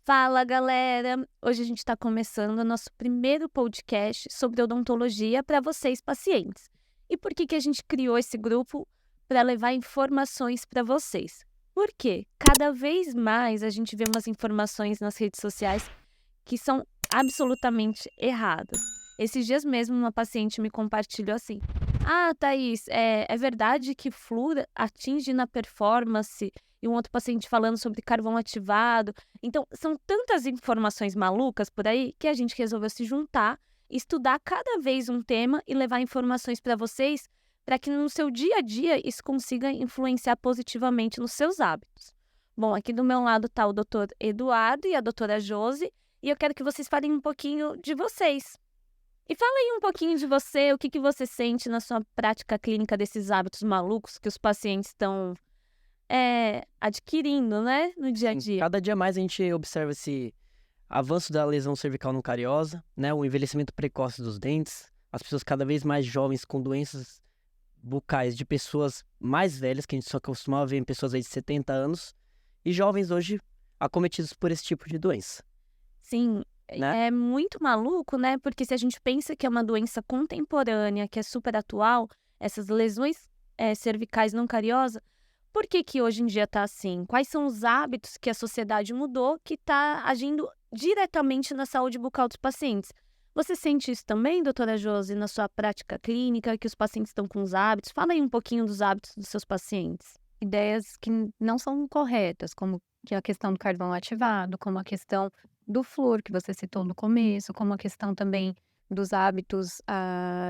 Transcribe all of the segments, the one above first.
Fala, galera! Hoje a gente está começando o nosso primeiro podcast sobre odontologia para vocês, pacientes. E por que a gente criou esse grupo? Para levar informações para vocês. Por quê? Cada vez mais a gente vê umas informações nas redes sociais que são absolutamente erradas. Esses dias mesmo uma paciente me compartilhou assim: Ah, Thaís, é verdade que flúor atinge na performance? E um outro paciente falando sobre carvão ativado. Então, são tantas informações malucas por aí que a gente resolveu se juntar, estudar cada vez um tema e levar informações para vocês, para que no seu dia a dia isso consiga influenciar positivamente nos seus hábitos. Bom, aqui do meu lado está o Dr. Eduardo e a doutora Josi, e eu quero que vocês falem um pouquinho de vocês. E fala aí um pouquinho de você, o que você sente na sua prática clínica desses hábitos malucos que os pacientes estão adquirindo, né, no dia a dia. Cada dia mais a gente observa esse avanço da lesão cervical não cariosa, né, o envelhecimento precoce dos dentes, as pessoas cada vez mais jovens com doenças bucais de pessoas mais velhas, que a gente só costumava ver em pessoas aí de 70 anos, e jovens hoje acometidos por esse tipo de doença. Sim, né? É muito maluco, né, porque se a gente pensa que é uma doença contemporânea, que é super atual, essas lesões cervicais não cariosas, por que hoje em dia está assim? Quais são os hábitos que a sociedade mudou que está agindo diretamente na saúde bucal dos pacientes? Você sente isso também, doutora Josi, na sua prática clínica, que os pacientes estão com os hábitos? Fala aí um pouquinho dos hábitos dos seus pacientes. Ideias que não são corretas, como que a questão do carvão ativado, como a questão do flúor que você citou no começo, como a questão também dos hábitos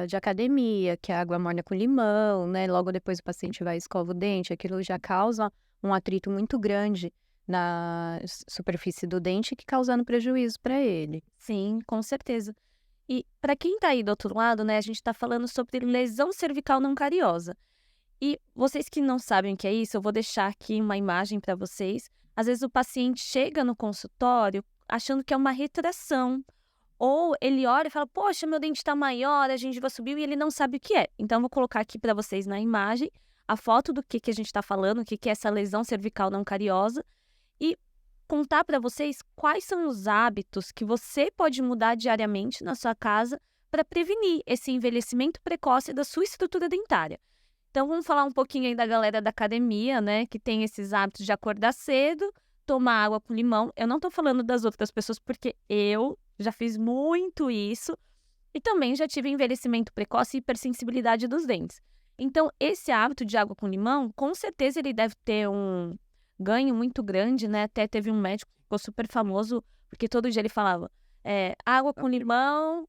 de academia, que é água morna com limão, né? Logo depois o paciente vai e escova o dente, aquilo já causa um atrito muito grande na superfície do dente, que causando prejuízo para ele. Sim, com certeza. E para quem está aí do outro lado, né, a gente está falando sobre lesão cervical não cariosa. E vocês que não sabem o que é isso, eu vou deixar aqui uma imagem para vocês. Às vezes o paciente chega no consultório achando que é uma retração. Ou ele olha e fala, poxa, meu dente está maior, a gengiva subiu e ele não sabe o que é. Então, eu vou colocar aqui para vocês na imagem a foto do que a gente está falando, o que é essa lesão cervical não cariosa. E contar para vocês quais são os hábitos que você pode mudar diariamente na sua casa para prevenir esse envelhecimento precoce da sua estrutura dentária. Então, vamos falar um pouquinho aí da galera da academia, né, que tem esses hábitos de acordar cedo, tomar água com limão. Eu não tô falando das outras pessoas, porque eu já fiz muito isso e também já tive envelhecimento precoce e hipersensibilidade dos dentes. Então, esse hábito de água com limão, com certeza ele deve ter um ganho muito grande, né? Até teve um médico que ficou super famoso, porque todo dia ele falava água com limão,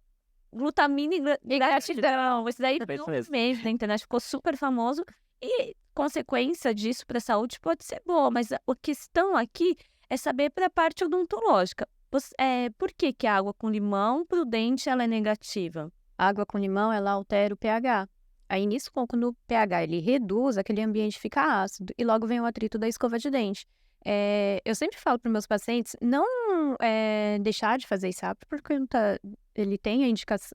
glutamina e gratidão. Esse daí Isso no mesmo. mês na internet ficou super famoso e consequência disso para a saúde pode ser boa, mas a questão aqui é saber para a parte odontológica. Por que a água com limão para o dente ela é negativa? A água com limão, ela altera o pH. Aí nisso, quando o pH ele reduz, aquele ambiente fica ácido e logo vem o atrito da escova de dente. Eu sempre falo para os meus pacientes não deixar de fazer esse hábito porque ele tem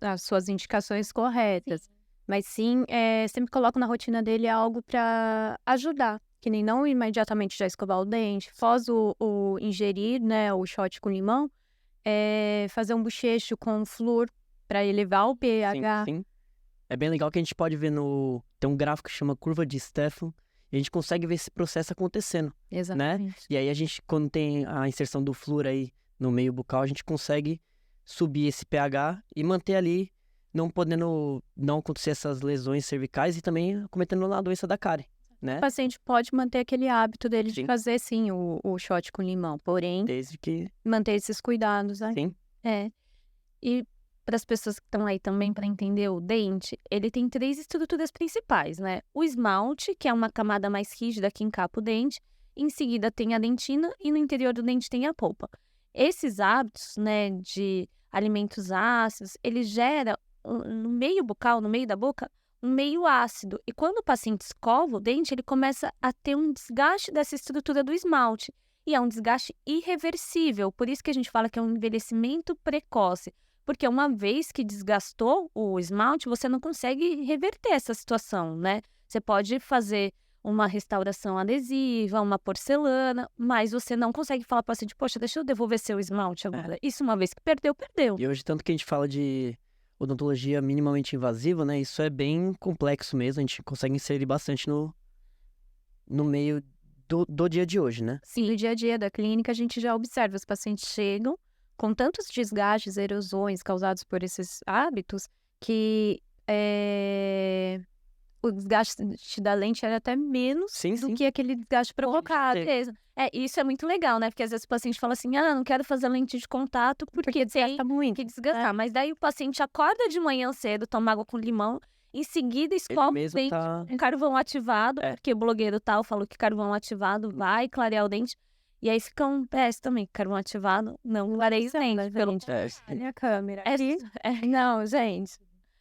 as suas indicações corretas, mas sim sempre coloco na rotina dele algo para ajudar, que nem não imediatamente já escovar o dente, após o ingerir, né, o shot com limão, fazer um bochecho com flúor para elevar o pH. Sim. É bem legal que a gente pode ver tem um gráfico que chama curva de Stefan, e a gente consegue ver esse processo acontecendo. Exatamente. Né? E aí a gente, quando tem a inserção do flúor aí no meio bucal, a gente consegue subir esse pH e manter ali, não acontecer essas lesões cervicais e também cometendo a doença da cárie, né? O paciente pode manter aquele hábito dele Sim. de fazer, sim, o shot com limão, porém, Desde que... manter esses cuidados, né? Sim. E para as pessoas que estão aí também para entender o dente, ele tem 3 estruturas principais, né? O esmalte, que é uma camada mais rígida que encapa o dente, em seguida tem a dentina e no interior do dente tem a polpa. Esses hábitos, né, de alimentos ácidos, ele gera no meio bucal, no meio da boca, um meio ácido. E quando o paciente escova o dente, ele começa a ter um desgaste dessa estrutura do esmalte. E é um desgaste irreversível, por isso que a gente fala que é um envelhecimento precoce. Porque uma vez que desgastou o esmalte, você não consegue reverter essa situação, né? Você pode fazer uma restauração adesiva, uma porcelana, mas você não consegue falar para o paciente, poxa, deixa eu devolver seu esmalte agora. Isso uma vez que perdeu, perdeu. E hoje, tanto que a gente fala de odontologia minimamente invasiva, né? Isso é bem complexo mesmo, a gente consegue inserir bastante no meio do dia de hoje, né? Sim, no dia a dia da clínica a gente já observa, os pacientes chegam com tantos desgastes, erosões causados por esses hábitos, que o desgaste da lente era até menos Sim, do sim. que aquele desgaste provocado. Beleza. Isso é muito legal, né? Porque às vezes o paciente fala assim, não quero fazer lente de contato porque tem Tá muito. que desgastar. Mas daí o paciente acorda de manhã cedo, toma água com limão, em seguida escova o mesmo dente tá- com carvão ativado, porque o blogueiro tal falou que carvão ativado vai clarear o dente. E aí fica um PS também, carvão ativado, não clareia o dente. Pelo... Olha a câmera. Não, gente,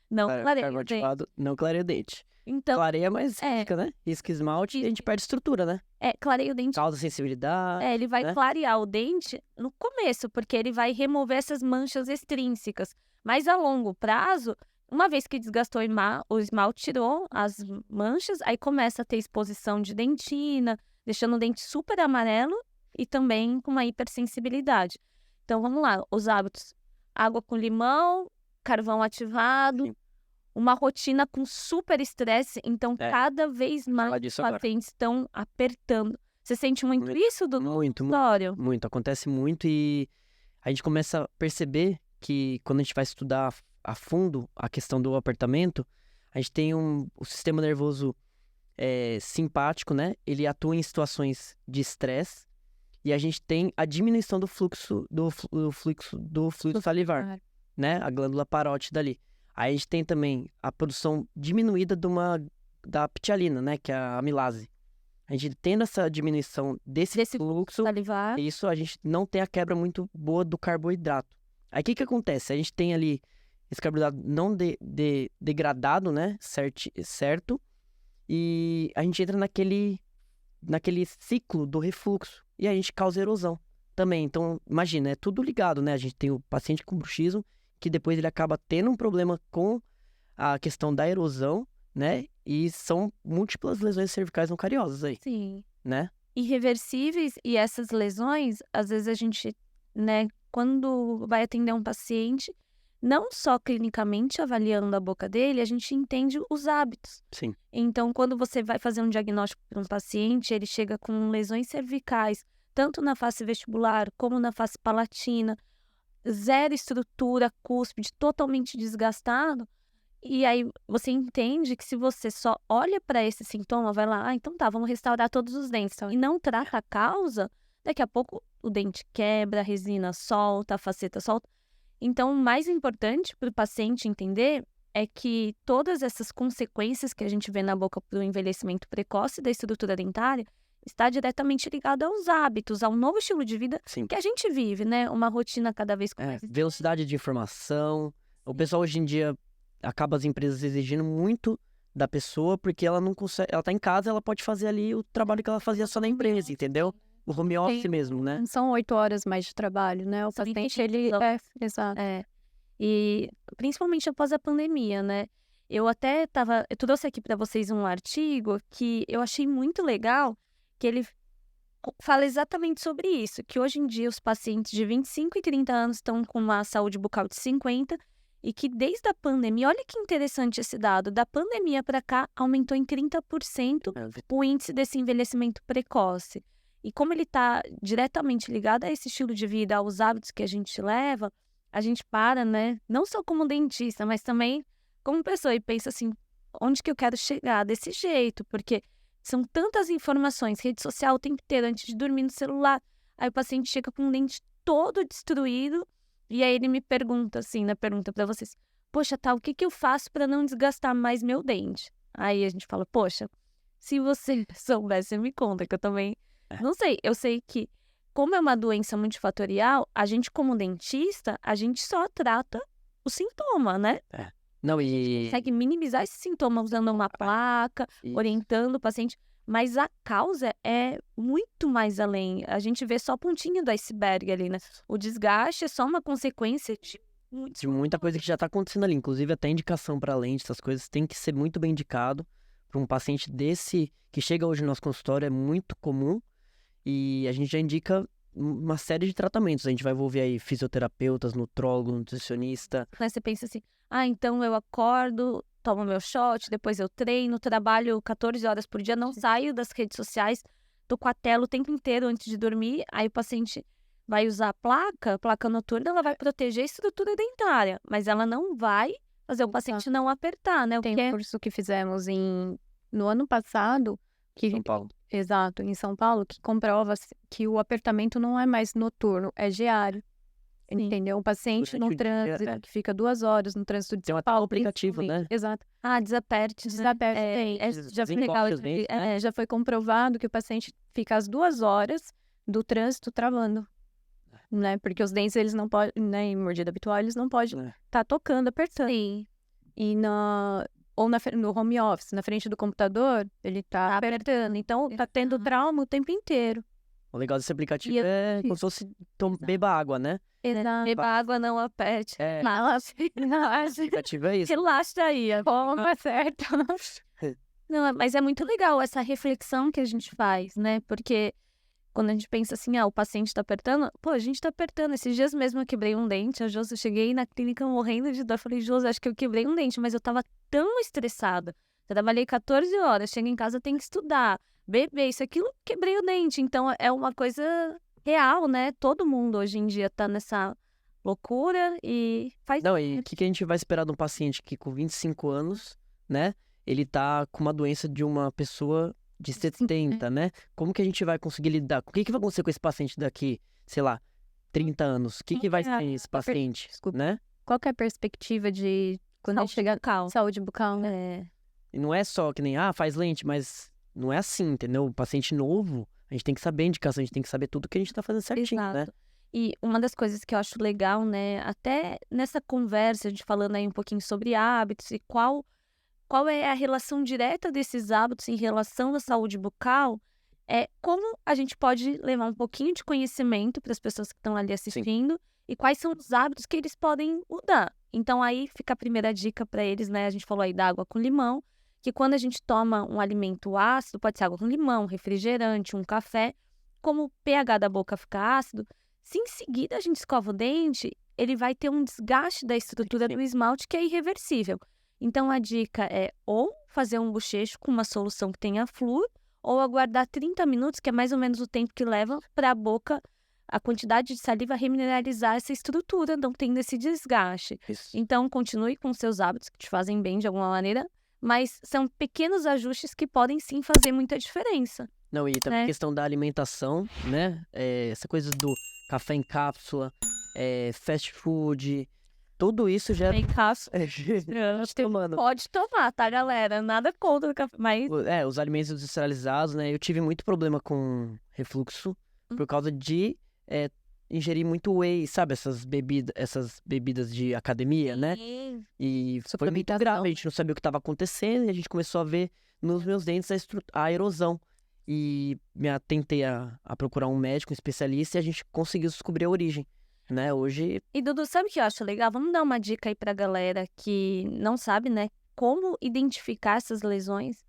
não clareia Carvão o dente. ativado não clareia o dente. Então, Clareia, mas risca, né? Risca esmalte e a gente perde estrutura, né? clareia o dente. Causa sensibilidade. Ele vai né? clarear o dente no começo, porque ele vai remover essas manchas extrínsecas. Mas a longo prazo, uma vez que desgastou o esmalte, tirou as manchas, aí começa a ter exposição de dentina, deixando o dente super amarelo e também com uma hipersensibilidade. Então vamos lá, os hábitos: água com limão, carvão ativado, Sim. uma rotina com super estresse, então cada vez mais falar os disso agora. pacientes estão apertando. Você sente muito Muito, isso do Muito, consultório? muito. Acontece muito e a gente começa a perceber que quando a gente vai estudar a fundo a questão do apertamento, a gente tem o sistema nervoso simpático, né? Ele atua em situações de estresse e a gente tem a diminuição do fluxo do fluido salivar, né? A glândula parótida ali. Aí a gente tem também a produção diminuída da ptialina, né? Que é a amilase. A gente tendo essa diminuição desse fluxo, Salivar. isso a gente não tem a quebra muito boa do carboidrato. Aí o que acontece? A gente tem ali esse carboidrato não degradado, né? Certo. E a gente entra naquele ciclo do refluxo. E a gente causa erosão também. Então, imagina, é tudo ligado, né? A gente tem o paciente com bruxismo, que depois ele acaba tendo um problema com a questão da erosão, né? E são múltiplas lesões cervicais não cariosas aí, Sim. né? Irreversíveis, e essas lesões, às vezes a gente, né, quando vai atender um paciente, não só clinicamente avaliando a boca dele, a gente entende os hábitos. Sim. Então, quando você vai fazer um diagnóstico para um paciente, ele chega com lesões cervicais, tanto na face vestibular como na face palatina, zero estrutura, cúspide, totalmente desgastado. E aí você entende que se você só olha para esse sintoma, vai lá, então tá, vamos restaurar todos os dentes, e não trata a causa, daqui a pouco o dente quebra, a resina solta, a faceta solta. Então, o mais importante para o paciente entender é que todas essas consequências que a gente vê na boca para o envelhecimento precoce da estrutura dentária está diretamente ligado aos hábitos, ao novo estilo de vida Sim. que a gente vive, né? Uma rotina cada vez com mais... Velocidade de informação. O pessoal hoje em dia acaba as empresas exigindo muito da pessoa porque ela não consegue, ela tá em casa, ela pode fazer ali o trabalho que ela fazia só na empresa, entendeu? O home office mesmo, né? São 8 horas mais de trabalho, né? O São paciente, 20 ele... horas. Exato. E principalmente após a pandemia, né? Eu trouxe aqui para vocês um artigo que eu achei muito legal, que ele fala exatamente sobre isso, que hoje em dia os pacientes de 25 e 30 anos estão com uma saúde bucal de 50 e que desde a pandemia, olha que interessante esse dado, da pandemia para cá aumentou em 30% o índice desse envelhecimento precoce. E como ele está diretamente ligado a esse estilo de vida, aos hábitos que a gente leva, a gente para, né? Não só como dentista, mas também como pessoa e pensa assim, onde que eu quero chegar desse jeito? Porque são tantas informações, rede social o tempo inteiro, antes de dormir no celular. Aí o paciente chega com o dente todo destruído e aí ele me pergunta assim, na pergunta para vocês, poxa, tá, o que que eu faço para não desgastar mais meu dente? Aí a gente fala, poxa, se você soubesse, você me conta, que eu também não sei. Eu sei que, como é uma doença multifatorial, a gente como dentista, a gente só trata o sintoma, né? Não, e... Consegue minimizar esse sintoma usando uma placa, orientando o paciente, mas a causa é muito mais além. A gente vê só a pontinha do iceberg ali, né? O desgaste é só uma consequência de muita coisa que já tá acontecendo ali. Inclusive, até indicação para lente, essas coisas tem que ser muito bem indicado, para um paciente desse que chega hoje no nosso consultório é muito comum e a gente já indica uma série de tratamentos. A gente vai envolver aí fisioterapeutas, nutrólogo, nutricionista. Né, você pensa assim, então eu acordo, tomo meu shot, depois eu treino, trabalho 14 horas por dia, não saio das redes sociais, tô com a tela o tempo inteiro antes de dormir, aí o paciente vai usar a placa noturna, ela vai proteger a estrutura dentária, mas ela não vai fazer o paciente não apertar, né? Tem um curso que fizemos no ano passado, São Paulo. Exato, em São Paulo, que comprova que o apertamento não é mais noturno, é diário. Sim. Entendeu? O paciente Durante no o dia, trânsito, que fica 2 horas no trânsito de Tem um São Paulo, aplicativo, né? Exato. Desaperte, né? Desaperte, já foi legal. Desencoste os dentes, Já foi comprovado que o paciente fica as 2 horas do trânsito travando, né? Porque os dentes, eles não podem, né, em mordida habitual, eles não podem estar tocando, apertando. Sim. E no home office, na frente do computador, ele tá apertando. Então, tá tendo trauma o tempo inteiro. O legal desse aplicativo E é como se fosse beba água, né? Exato. Beba água, não aperte. Relaxa. O aplicativo é isso. Relaxa aí. Toma, certo. Não, mas é muito legal essa reflexão que a gente faz, né? Porque quando a gente pensa assim, o paciente tá apertando, a gente tá apertando. Esses dias mesmo eu quebrei um dente, eu cheguei na clínica morrendo de dor, falei, Josi, acho que eu quebrei um dente, mas eu tava tão estressada. Eu trabalhei 14 horas, chego em casa, tenho que estudar, beber, isso, aquilo, quebrei o dente. Então é uma coisa real, né? Todo mundo hoje em dia tá nessa loucura e faz... Não, e o que a gente vai esperar de um paciente que com 25 anos, né, ele tá com uma doença de uma pessoa de 70, né? Como que a gente vai conseguir lidar? O que vai acontecer com esse paciente daqui, sei lá, 30 anos? O que vai ser esse paciente, né? Qual que é a perspectiva de quando a gente chegar... Saúde bucal, né? E não é só que nem, faz lente, mas não é assim, entendeu? O paciente novo, a gente tem que saber a indicação, a gente tem que saber tudo que a gente tá fazendo certinho, né? E uma das coisas que eu acho legal, né, até nessa conversa, a gente falando aí um pouquinho sobre hábitos e qual é a relação direta desses hábitos em relação à saúde bucal, é como a gente pode levar um pouquinho de conhecimento para as pessoas que estão ali assistindo e quais são os hábitos que eles podem mudar. Então aí fica a primeira dica para eles, né? A gente falou aí da água com limão, que quando a gente toma um alimento ácido, pode ser água com limão, refrigerante, um café, como o pH da boca fica ácido, se em seguida a gente escova o dente, ele vai ter um desgaste da estrutura do esmalte que é irreversível. Então, a dica é ou fazer um bochecho com uma solução que tenha flúor, ou aguardar 30 minutos, que é mais ou menos o tempo que leva para a boca, a quantidade de saliva remineralizar essa estrutura, não tendo esse desgaste. Isso. Então, continue com seus hábitos que te fazem bem de alguma maneira, mas são pequenos ajustes que podem sim fazer muita diferença. Não, e também a questão da alimentação, né? Essa coisa do café em cápsula, fast food, tudo isso já... Em cápsula, pode tomar, tá, galera? Nada contra o café, mas... Os alimentos industrializados, né? Eu tive muito problema com refluxo por causa de ingerir muito whey, sabe? Essas bebidas de academia, né? E foi muito grave, a gente não sabia o que estava acontecendo e a gente começou a ver nos meus dentes a erosão. E me atentei a procurar um médico, um especialista, e a gente conseguiu descobrir a origem, né? Hoje... E Dudu, sabe o que eu acho legal? Vamos dar uma dica aí pra galera que não sabe, né? Como identificar essas lesões.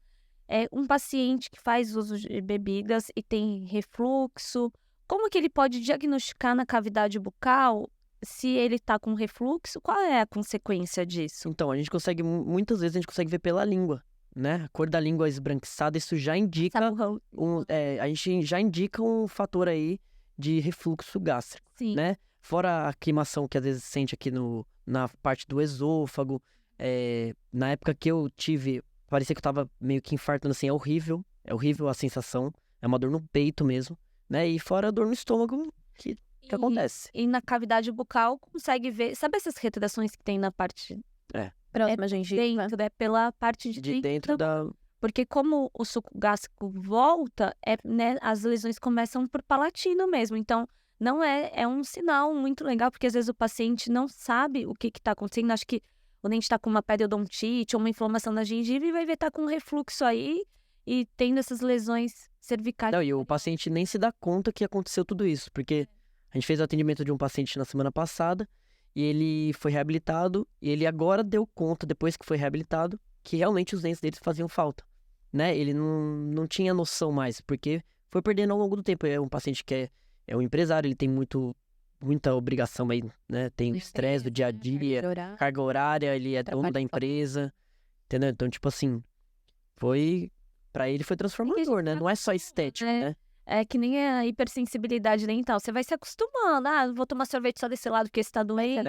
Um paciente que faz uso de bebidas e tem refluxo, como que ele pode diagnosticar na cavidade bucal se ele tá com refluxo? Qual é a consequência disso? Então, a gente consegue, muitas vezes a gente consegue ver pela língua, né? A cor da língua esbranquiçada, isso já indica a gente já indica um fator aí de refluxo gástrico, né? Fora a queimação que às vezes sente aqui na parte do esôfago. Na época que eu tive, parecia que eu tava meio que infartando, assim, é horrível a sensação, é uma dor no peito mesmo, né? E fora a dor no estômago que acontece. E na cavidade bucal consegue ver, sabe essas retrações que tem na parte... próxima gengiva. Dentro, pela parte de dentro da... Porque como o suco gástrico volta, né, as lesões começam por palatina mesmo. Então, não é um sinal muito legal, porque às vezes o paciente não sabe o que está acontecendo. Acho que o dente está com uma periodontite ou uma inflamação na gengiva e vai ver tá com um refluxo aí e tendo essas lesões cervicais. Não, e o paciente nem se dá conta que aconteceu tudo isso, porque a gente fez o atendimento de um paciente na semana passada, e ele foi reabilitado, e ele agora deu conta, depois que foi reabilitado, que realmente os dentes dele faziam falta. né, ele não tinha noção mais, porque foi perdendo ao longo do tempo. É um paciente que é um empresário, ele tem muita obrigação aí, né? Tem o estresse do dia a dia, carga horária, ele é dono da empresa, entendeu? Então, tipo assim, pra ele foi transformador, né? Não é só estético, né? É que nem a hipersensibilidade dental. Você vai se acostumando. Ah, vou tomar sorvete só desse lado porque esse tá doendo.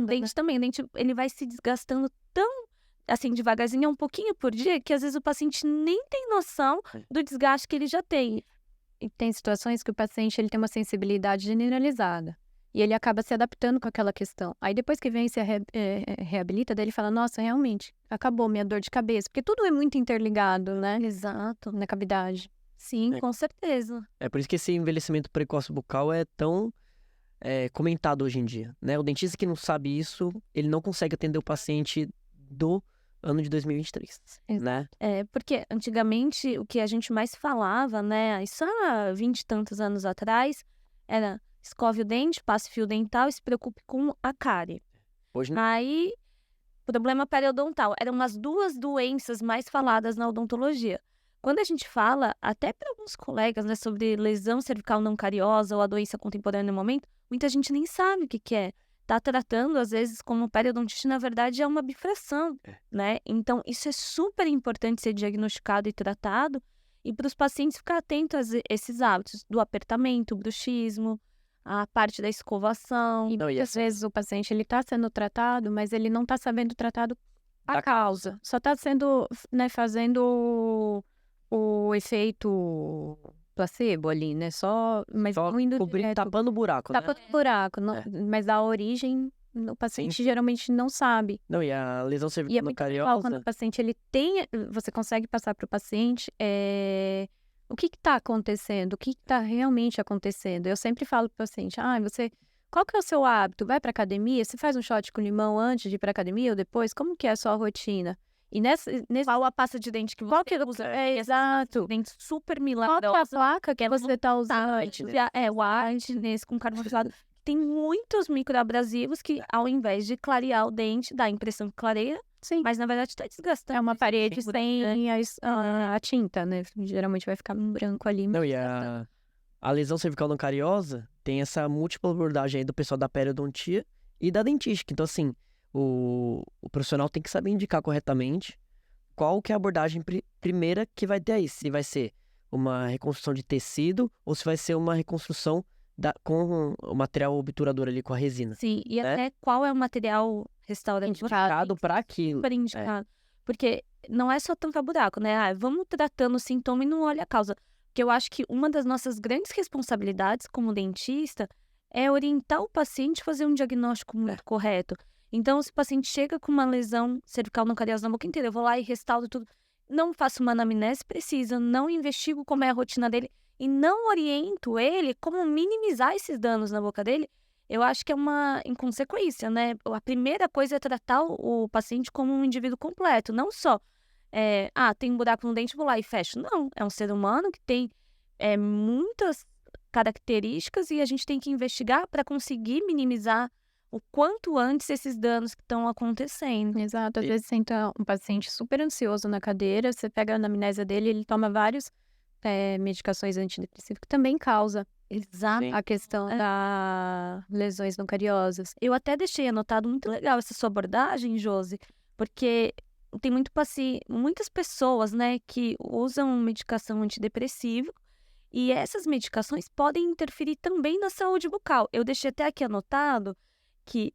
O dente também. O dente, ele vai se desgastando tão, assim, devagarzinho, um pouquinho por dia, que às vezes o paciente nem tem noção do desgaste que ele já tem. E tem situações que o paciente ele tem uma sensibilidade generalizada. E ele acaba se adaptando com aquela questão. Aí depois que vem e se reabilita, daí ele fala, nossa, realmente, acabou minha dor de cabeça. Porque tudo é muito interligado, né? Exato. Na cavidade. Sim, com certeza. É por isso que esse envelhecimento precoce bucal é tão comentado hoje em dia, né? O dentista que não sabe isso, ele não consegue atender o paciente do ano de 2023, né? Porque antigamente o que a gente mais falava, né, isso há 20 e tantos anos atrás, era escove o dente, passe fio dental e se preocupe com a cárie. Hoje não. Aí, problema periodontal. Eram as duas doenças mais faladas na odontologia. Quando a gente fala, até para alguns colegas, né, sobre lesão cervical não cariosa ou a doença contemporânea no momento, muita gente nem sabe o que é. Tá tratando, às vezes, como periodontite, na verdade, é uma bifração, né? Então, isso é super importante ser diagnosticado e tratado, e para os pacientes ficar atentos a esses hábitos do apertamento, o bruxismo, a parte da escovação. E muitas vezes o paciente ele está sendo tratado, mas ele não está sabendo tratado a causa. Só está sendo, né, fazendo o efeito placebo ali, né? Mas só não indo direto. tapando o buraco, né? Tapando o buraco, mas a origem o paciente geralmente não sabe. Não, e a lesão E é cervical muito cariosa... legal quando o paciente ele tem, você consegue passar para o paciente o que está acontecendo, o que está realmente acontecendo. Eu sempre falo para o paciente, qual que é o seu hábito? Vai para academia? Você faz um shot com limão antes de ir para academia ou depois? Como que é a sua rotina? E nesse qual a pasta de dente que você usa? Exato. Dente super Qual milagrosa. é a placa que você está usando? O Artness com carbonato. Tem muitos microabrasivos que, ao invés de clarear o dente, dá a impressão que clareia. Sim. Mas, na verdade, está desgastando. É uma parede sem a tinta, né? Geralmente vai ficar branco ali. Não, e a lesão cervical não cariosa tem essa múltipla abordagem aí do pessoal da periodontia e da dentística. Então, assim, o profissional tem que saber indicar corretamente qual que é a abordagem primeira que vai ter aí. Se vai ser uma reconstrução de tecido ou se vai ser uma reconstrução com o material obturador ali, com a resina. Sim, e até qual é o material restaurativo indicado para aquilo. Super indicado. Porque não é só tampar buraco, né? Vamos tratando o sintoma e não olha a causa. Porque eu acho que uma das nossas grandes responsabilidades como dentista é orientar o paciente a fazer um diagnóstico muito correto. Então, se o paciente chega com uma lesão cervical não cariosa na boca inteira, eu vou lá e restauro tudo. Não faço uma anamnese precisa, não investigo como é a rotina dele e não oriento ele como minimizar esses danos na boca dele. Eu acho que é uma inconsequência, né? A primeira coisa é tratar o paciente como um indivíduo completo, não só, tem um buraco no dente, vou lá e fecho. Não, é um ser humano que tem muitas características e a gente tem que investigar para conseguir minimizar o quanto antes esses danos que estão acontecendo. Exato, às vezes senta um paciente super ansioso na cadeira, você pega a anamnese dele, ele toma várias medicações antidepressivas que também causa a questão das lesões não cariosas. Eu até deixei anotado, muito legal essa sua abordagem, Josi, porque tem muitas pessoas, né, que usam medicação antidepressiva e essas medicações podem interferir também na saúde bucal. Eu deixei até aqui anotado que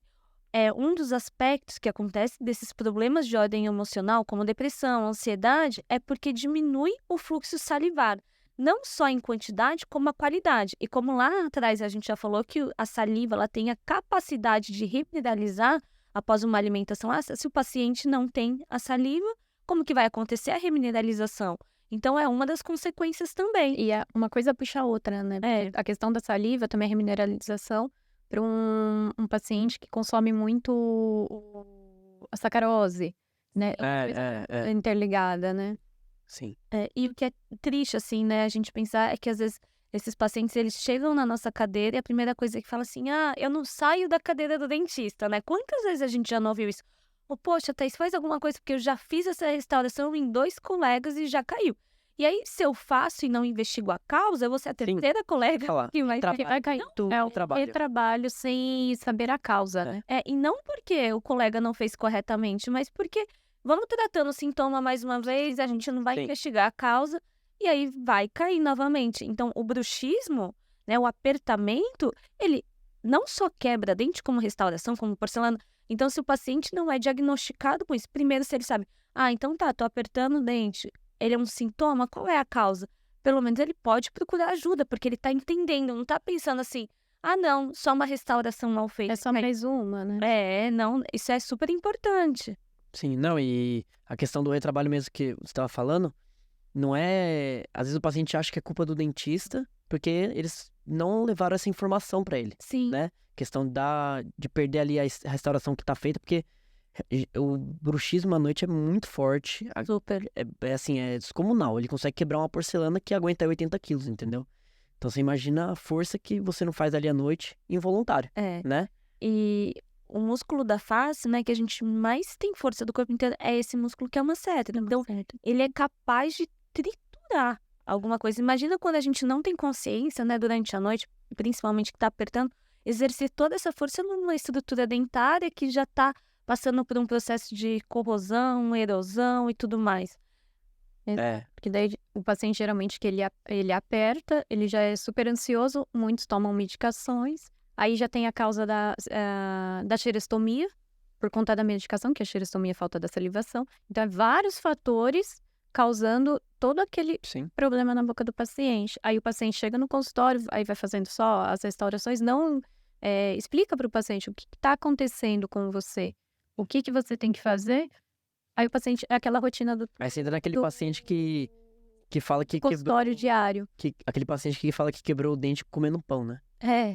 um dos aspectos que acontece desses problemas de ordem emocional, como depressão, ansiedade, é porque diminui o fluxo salivar, não só em quantidade, como a qualidade. E como lá atrás a gente já falou que a saliva ela tem a capacidade de remineralizar após uma alimentação ácida, se o paciente não tem a saliva, como que vai acontecer a remineralização? Então, é uma das consequências também. E uma coisa puxa a outra, né? A questão da saliva, também a remineralização, para um paciente que consome muito a sacarose, né? Interligada, né? Sim. E o que é triste, assim, né? A gente pensar é que, às vezes, esses pacientes, eles chegam na nossa cadeira e a primeira coisa que fala assim, eu não saio da cadeira do dentista, né? Quantas vezes a gente já não ouviu isso? Ou, poxa, Thaís, faz alguma coisa, porque eu já fiz essa restauração em 2 colegas e já caiu. E aí, se eu faço e não investigo a causa, eu vou ser a Sim. terceira colega Falar. que vai Trabalho. Vai cair tudo. É o trabalho. retrabalho sem saber a causa, né? E não porque o colega não fez corretamente, mas porque vamos tratando o sintoma mais uma vez, a gente não vai Sim. investigar a causa e aí vai cair novamente. Então, o bruxismo, né, o apertamento, ele não só quebra dente como restauração, como porcelana. Então, se o paciente não é diagnosticado com isso, primeiro se ele sabe, então tá, tô apertando o dente, ele é um sintoma, qual é a causa? Pelo menos ele pode procurar ajuda, porque ele tá entendendo, não tá pensando assim, não, só uma restauração mal feita. É só mais uma, né? Não, isso é super importante. Sim, não, e a questão do retrabalho mesmo que você estava falando, não é... Às vezes o paciente acha que é culpa do dentista, porque eles não levaram essa informação para ele, Sim. né? Questão de perder ali a restauração que tá feita, porque o bruxismo à noite é muito forte, Super. é descomunal, ele consegue quebrar uma porcelana que aguenta 80 quilos, entendeu? Então você imagina a força que você não faz ali à noite involuntário, né? E o músculo da face, né, que a gente mais tem força do corpo inteiro, é esse músculo que é uma seta. Então, ele é capaz de triturar alguma coisa. Imagina quando a gente não tem consciência, né, durante a noite, principalmente que tá apertando, exercer toda essa força numa estrutura dentária que já tá passando por um processo de corrosão, erosão e tudo mais. Porque daí o paciente, geralmente, que ele aperta, ele já é super ansioso, muitos tomam medicações, aí já tem a causa da xerestomia, por conta da medicação, que a xerestomia é falta da salivação. Então, vários fatores causando todo aquele problema na boca do paciente. Aí o paciente chega no consultório, aí vai fazendo só as restaurações, não explica para o paciente o que está acontecendo com você, o que você tem que fazer. Aí o paciente, é aquela rotina do... Aí você entra naquele paciente que fala que consultório diário. Aquele paciente que fala que quebrou o dente comendo pão, né?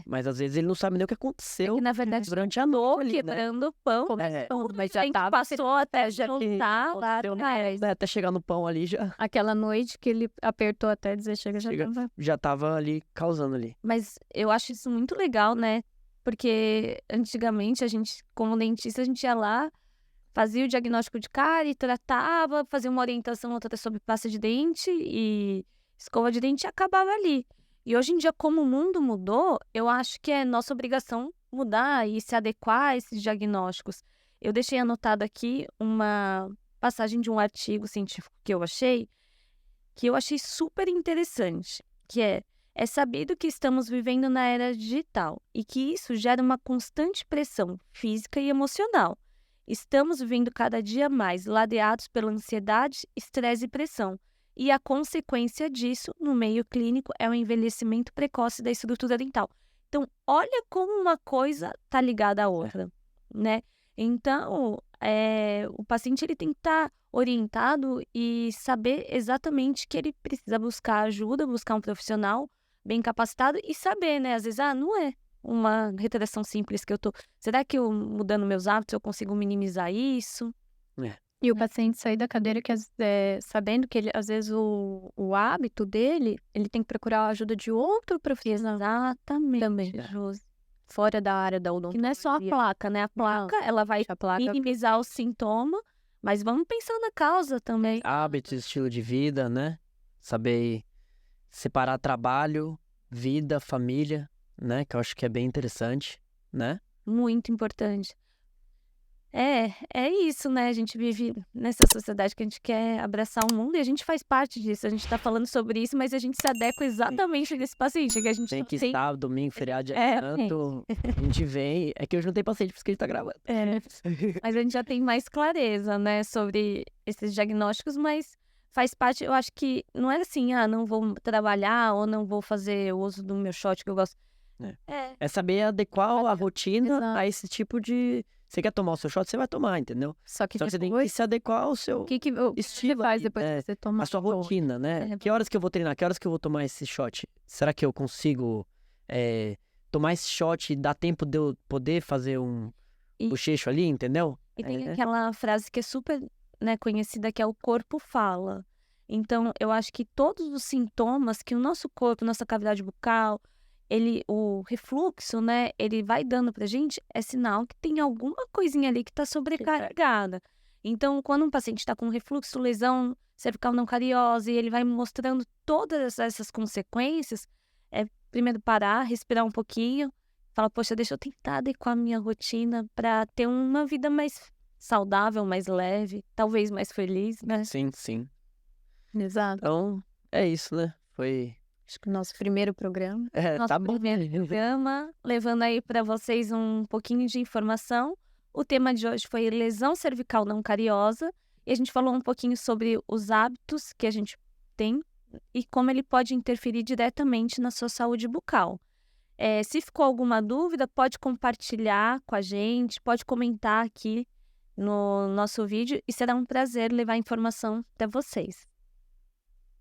Mas às vezes ele não sabe nem o que aconteceu na verdade, durante a noite, quebrando pão, mas já tava... passou até já voltar lá atrás. Até chegar no pão ali já... Aquela noite que ele apertou até dizer já tava ali causando ali. Mas eu acho isso muito legal, né? Porque antigamente a gente, como dentista, a gente ia lá, fazia o diagnóstico de cárie, tratava, fazia uma orientação outra sobre pasta de dente e escova de dente e acabava ali. E hoje em dia, como o mundo mudou, eu acho que é nossa obrigação mudar e se adequar a esses diagnósticos. Eu deixei anotado aqui uma passagem de um artigo científico que eu achei super interessante, que é sabido que estamos vivendo na era digital e que isso gera uma constante pressão física e emocional. Estamos vivendo cada dia mais ladeados pela ansiedade, estresse e pressão. E a consequência disso, no meio clínico, é o envelhecimento precoce da estrutura dental. Então, olha como uma coisa está ligada à outra, né? Então, o paciente ele tem que estar orientado e saber exatamente que ele precisa buscar ajuda, buscar um profissional bem capacitado e saber, né? Às vezes, não é uma retração simples que eu tô... Será que eu, mudando meus hábitos, eu consigo minimizar isso? E o paciente sair da cadeira sabendo que ele, às vezes o hábito dele, ele tem que procurar a ajuda de outro profissional. Exatamente, também. Josi. Fora da área da Que odontologia. não é só a placa, né? A placa, ela vai minimizar o sintoma, mas vamos pensar na causa também. Hábitos, estilo de vida, né? Saber separar trabalho, vida, família, né? Que eu acho que é bem interessante, né? Muito importante. É isso, né? A gente vive nessa sociedade que a gente quer abraçar o mundo e a gente faz parte disso. A gente tá falando sobre isso, mas a gente se adequa exatamente nesse paciente. Que a gente tem que tem... sábado, domingo, feriado, santo, a gente vem. É que hoje não tem paciente, por isso que a gente tá gravando. Mas a gente já tem mais clareza, né? Sobre esses diagnósticos, mas faz parte, eu acho que não é assim, não vou trabalhar ou não vou fazer o uso do meu shot que eu gosto. É saber adequar a rotina Exato. a esse tipo de... Você quer tomar o seu shot, você vai tomar, entendeu? Só que você tem que se adequar ao seu o que estilo, você faz depois que você toma a sua rotina, né? Que horas que eu vou treinar? Que horas que eu vou tomar esse shot? Será que eu consigo tomar esse shot e dar tempo de eu poder fazer um bochecho ali, entendeu? E tem aquela frase que é super, né, conhecida, que é o corpo fala. Então, eu acho que todos os sintomas que o nosso corpo, nossa cavidade bucal o refluxo, né, ele vai dando pra gente, é sinal que tem alguma coisinha ali que tá sobrecarregada. Então, quando um paciente está com refluxo, lesão cervical não cariosa, e ele vai mostrando todas essas consequências, primeiro parar, respirar um pouquinho, falar, poxa, deixa eu tentar adequar a minha rotina para ter uma vida mais saudável, mais leve, talvez mais feliz, né? Sim, sim. Exato. Então, é isso, né? Foi. Acho que o nosso primeiro programa. Nosso Tá bom. primeiro programa, levando aí para vocês um pouquinho de informação. O tema de hoje foi lesão cervical não cariosa, e a gente falou um pouquinho sobre os hábitos que a gente tem e como ele pode interferir diretamente na sua saúde bucal. Se ficou alguma dúvida, pode compartilhar com a gente, pode comentar aqui no nosso vídeo, e será um prazer levar informação para vocês.